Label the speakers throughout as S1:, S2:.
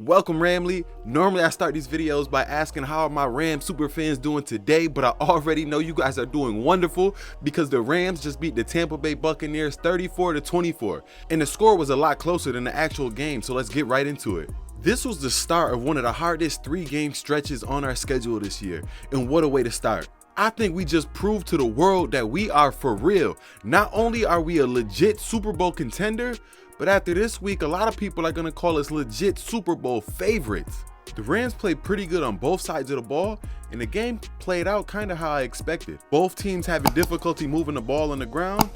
S1: Welcome Ramley. Normally I start these videos by asking how are my Rams super fans doing today, but I already know you guys are doing wonderful because the Rams just beat the Tampa Bay Buccaneers 34-24, and the score was a lot closer than the actual game, so let's get right into it. This was the start of one of the hardest 3-game stretches on our schedule this year, and what a way to start. I think we just proved to the world that we are for real. Not only are we a legit Super Bowl contender, but after this week, a lot of people are gonna call us legit Super Bowl favorites. The Rams played pretty good on both sides of the ball, and the game played out kind of how I expected. Both teams having difficulty moving the ball on the ground,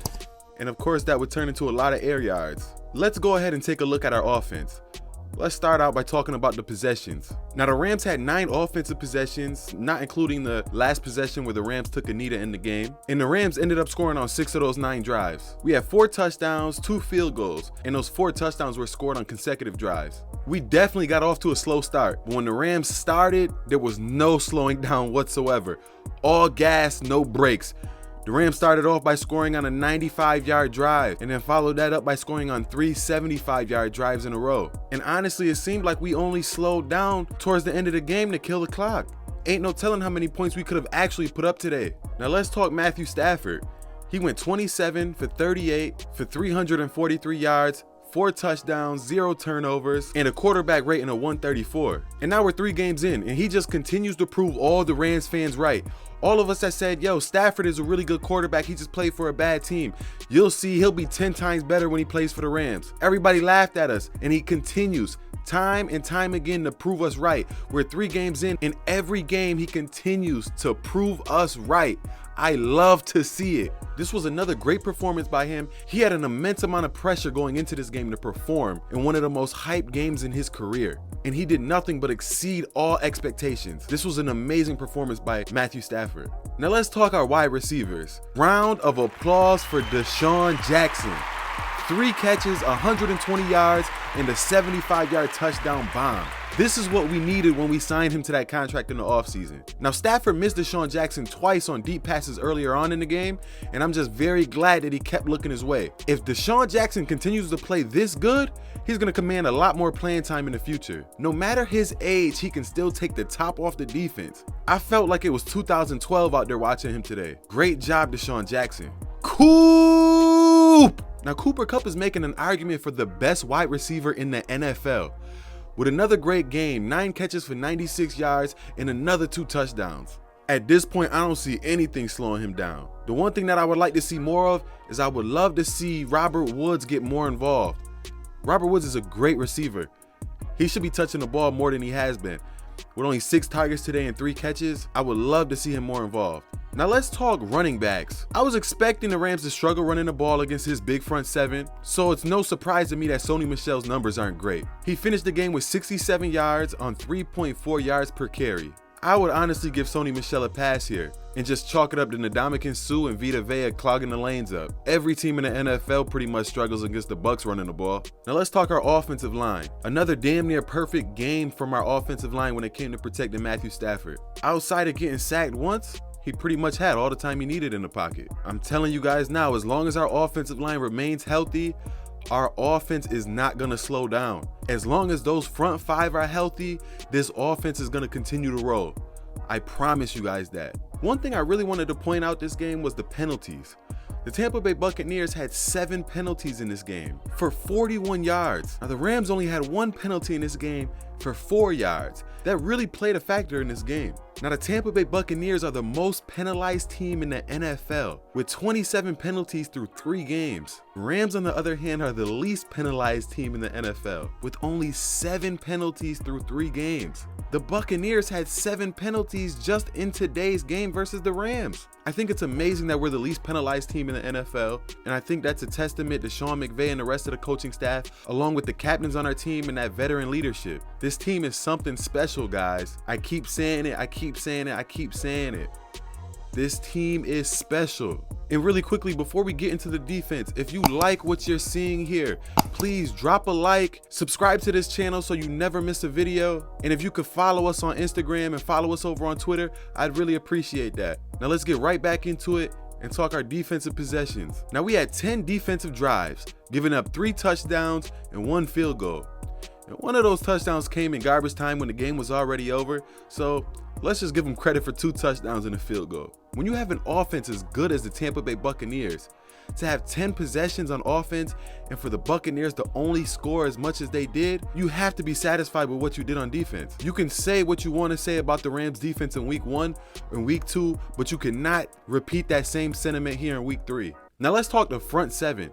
S1: and of course that would turn into a lot of air yards. Let's go ahead and take a look at our offense. Let's start out by talking about the possessions. Now the Rams had 9 offensive possessions, not including the last possession where the Rams took a knee to end the game. And the Rams ended up scoring on 6 of those 9 drives. We had 4 touchdowns, 2 field goals, and those 4 touchdowns were scored on consecutive drives. We definitely got off to a slow start, but when the Rams started, there was no slowing down whatsoever. All gas, no brakes. The Rams started off by scoring on a 95-yard drive and then followed that up by scoring on 3 75-yard drives in a row. And honestly, it seemed like we only slowed down towards the end of the game to kill the clock. Ain't no telling how many points we could have actually put up today. Now let's talk Matthew Stafford. He went 27 for 38 for 343 yards, 4 touchdowns, 0 turnovers, and a quarterback rating of 134. And now we're 3 games in, and he just continues to prove all the Rams fans right. All of us that said, yo, Stafford is a really good quarterback, he just played for a bad team. You'll see he'll be 10 times better when he plays for the Rams. Everybody laughed at us, and he continues time and time again to prove us right. We're 3 games in, and every game he continues to prove us right. I love to see it. This was another great performance by him. He had an immense amount of pressure going into this game to perform in one of the most hyped games in his career. And he did nothing but exceed all expectations. This was an amazing performance by Matthew Stafford. Now let's talk our wide receivers. Round of applause for DeSean Jackson. 3 catches, 120 yards, and a 75-yard touchdown bomb. This is what we needed when we signed him to that contract in the offseason. Now, Stafford missed DeSean Jackson twice on deep passes earlier on in the game, and I'm just very glad that he kept looking his way. If DeSean Jackson continues to play this good, he's going to command a lot more playing time in the future. No matter his age, he can still take the top off the defense. I felt like it was 2012 out there watching him today. Great job, DeSean Jackson. Coop! Now, Cooper Kupp is making an argument for the best wide receiver in the NFL. With another great game, 9 catches for 96 yards and another 2 touchdowns. At this point, I don't see anything slowing him down. The one thing that I would like to see more of is I would love to see Robert Woods get more involved. Robert Woods is a great receiver. He should be touching the ball more than he has been. With only 6 targets today and 3 catches, I would love to see him more involved. Now let's talk running backs. I was expecting the Rams to struggle running the ball against his big front 7, so it's no surprise to me that Sony Michel's numbers aren't great. He finished the game with 67 yards on 3.4 yards per carry. I would honestly give Sony Michel a pass here and just chalk it up to Ndamukong Suh and Vita Vea clogging the lanes up. Every team in the NFL pretty much struggles against the Bucs running the ball. Now let's talk our offensive line. Another damn near perfect game from our offensive line when it came to protecting Matthew Stafford. Outside of getting sacked once, he pretty much had all the time he needed in the pocket. I'm telling you guys now, as long as our offensive line remains healthy, our offense is not gonna slow down. As long as those front 5 are healthy, this offense is gonna continue to roll. I promise you guys that. One thing I really wanted to point out this game was the penalties. The Tampa Bay Buccaneers had 7 penalties in this game for 41 yards. Now the Rams only had 1 penalty in this game for 4 yards. That really played a factor in this game. Now the Tampa Bay Buccaneers are the most penalized team in the NFL with 27 penalties through 3 games. Rams on the other hand are the least penalized team in the NFL with only 7 penalties through 3 games. The Buccaneers had 7 penalties just in today's game versus the Rams. I think it's amazing that we're the least penalized team in the NFL, and I think that's a testament to Sean McVay and the rest of the coaching staff, along with the captains on our team and that veteran leadership. This team is something special, guys. I keep saying it, I keep saying it, I keep saying it. This team is special. And really quickly, before we get into the defense, if you like what you're seeing here, please drop a like, subscribe to this channel so you never miss a video. And if you could follow us on Instagram and follow us over on Twitter, I'd really appreciate that. Now let's get right back into it and talk our defensive possessions. Now we had 10 defensive drives, giving up 3 touchdowns and 1 field goal. And one of those touchdowns came in garbage time when the game was already over, so let's just give them credit for 2 touchdowns and a field goal. When you have an offense as good as the Tampa Bay Buccaneers, to have 10 possessions on offense and for the Buccaneers to only score as much as they did, you have to be satisfied with what you did on defense. You can say what you want to say about the Rams defense in week 1 and week 2, but you cannot repeat that same sentiment here in week 3. Now let's talk the front 7.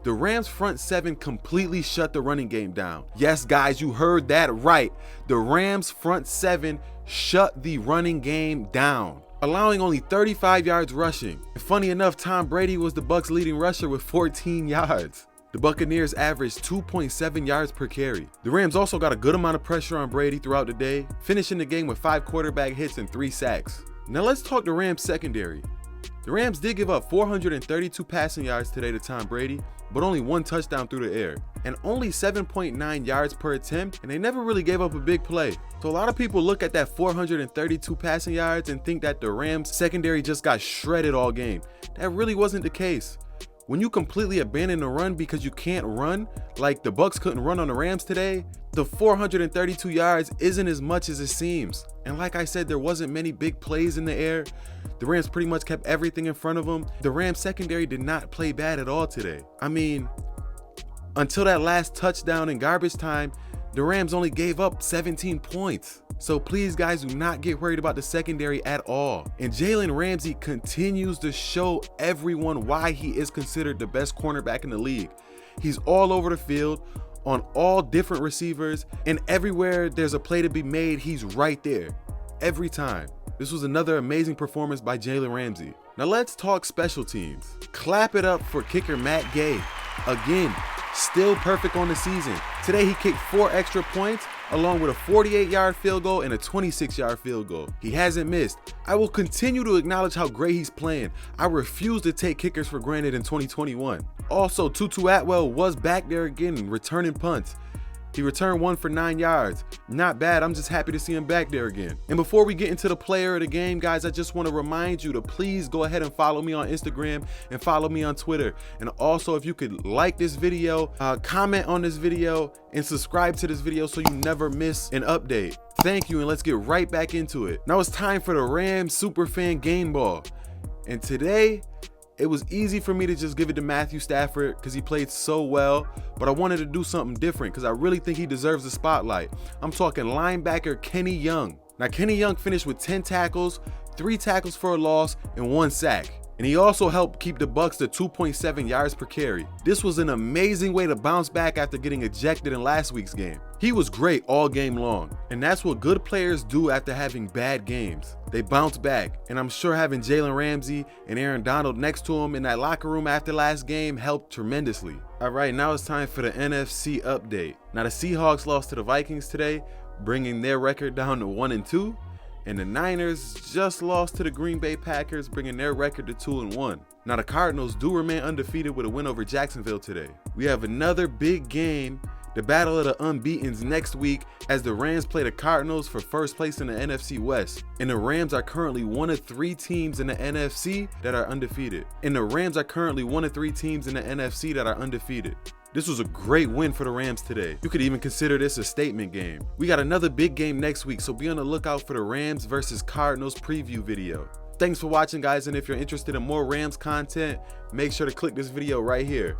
S1: The Rams front 7 completely shut the running game down. Yes, guys, you heard that right. The Rams front 7 shut the running game down, allowing only 35 yards rushing. And funny enough, Tom Brady was the Bucs' leading rusher with 14 yards. The Buccaneers averaged 2.7 yards per carry. The Rams also got a good amount of pressure on Brady throughout the day, finishing the game with 5 quarterback hits and 3 sacks. Now let's talk the Rams secondary. The Rams did give up 432 passing yards today to Tom Brady, but only 1 touchdown through the air, and only 7.9 yards per attempt, and they never really gave up a big play. So a lot of people look at that 432 passing yards and think that the Rams secondary just got shredded all game. That really wasn't the case. When you completely abandon the run because you can't run, like the Bucs couldn't run on the Rams today, the 432 yards isn't as much as it seems. And like I said, there wasn't many big plays in the air. The Rams pretty much kept everything in front of them. The Rams secondary did not play bad at all today. I mean, until that last touchdown in garbage time, the Rams only gave up 17 points. So please, guys, do not get worried about the secondary at all. And Jalen Ramsey continues to show everyone why he is considered the best cornerback in the league. He's all over the field, on all different receivers, and everywhere there's a play to be made, he's right there, every time. This was another amazing performance by Jalen Ramsey. Now let's talk special teams. Clap it up for kicker Matt Gay. Again, still perfect on the season. Today he kicked 4 extra points along with a 48-yard field goal and a 26-yard field goal. He hasn't missed. I will continue to acknowledge how great he's playing. I refuse to take kickers for granted in 2021. Also, Tutu Atwell was back there again returning punts. He returned 1 for 9 yards. Not bad, I'm just happy to see him back there again. And before we get into the player of the game, guys, I just want to remind you to please go ahead and follow me on Instagram and follow me on Twitter. And also, if you could like this video, comment on this video, and subscribe to this video so you never miss an update. Thank you, and let's get right back into it. Now it's time for the Rams Superfan Game Ball. And today, it was easy for me to just give it to Matthew Stafford because he played so well, but I wanted to do something different because I really think he deserves the spotlight. I'm talking linebacker Kenny Young. Now, Kenny Young finished with 10 tackles, 3 tackles for a loss, and 1 sack. And he also helped keep the Bucs to 2.7 yards per carry. This was an amazing way to bounce back after getting ejected in last week's game. He was great all game long, and that's what good players do after having bad games. They bounce back, and I'm sure having Jalen Ramsey and Aaron Donald next to him in that locker room after last game helped tremendously. All right, now it's time for the NFC update. Now the Seahawks lost to the Vikings today, bringing their record down to 1-2. And the Niners just lost to the Green Bay Packers, bringing their record to 2-1. Now the Cardinals do remain undefeated with a win over Jacksonville today. We have another big game, the Battle of the Unbeatens next week, as the Rams play the Cardinals for first place in the NFC West. And the Rams are currently one of 3 teams in the NFC that are undefeated. This was a great win for the Rams today. You could even consider this a statement game. We got another big game next week, so be on the lookout for the Rams versus Cardinals preview video. Thanks for watching, guys, and if you're interested in more Rams content, make sure to click this video right here.